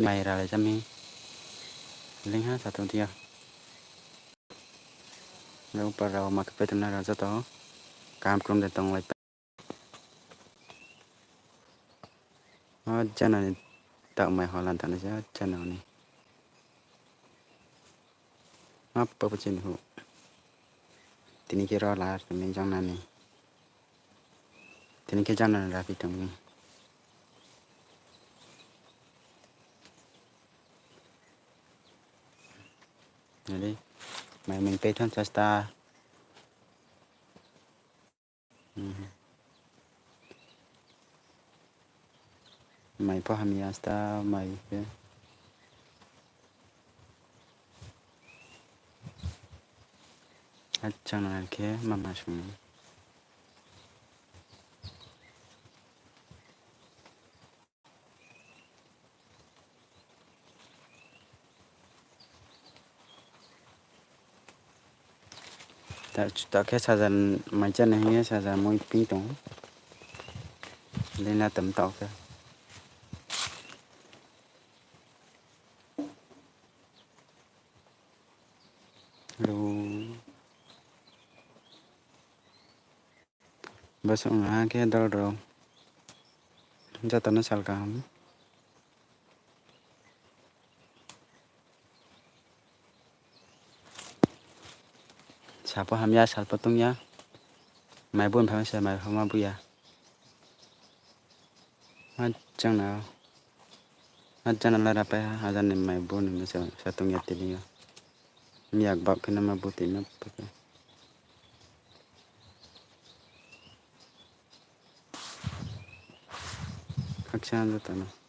mày ra lại cho mình linh ha satu dia lalu para mak petuna ra to kam krom de tong lai chân này tạo mày họ làm thằng này chứ chân nào này áp bắp trên hộ thì này kia ra là mình trong này thì này kia chân này ra phía trong này này đi mày mình pay thon sasta mày po ham ya sta mày chân này kia mà xuống ta cái sajan mày chân này nghe sajan môi pin tông lên là tấm tàu cơ lu besok nggak kayak dol jatuhnya sal kamu siapa hamnya sal potongnya mày buôn phải sao mày không mua ya chẳng nào chẳng là apa ya ada nih mày buôn nó sẽ satu nyati dia miak bak kena mah putih na pakai aksan tu tanah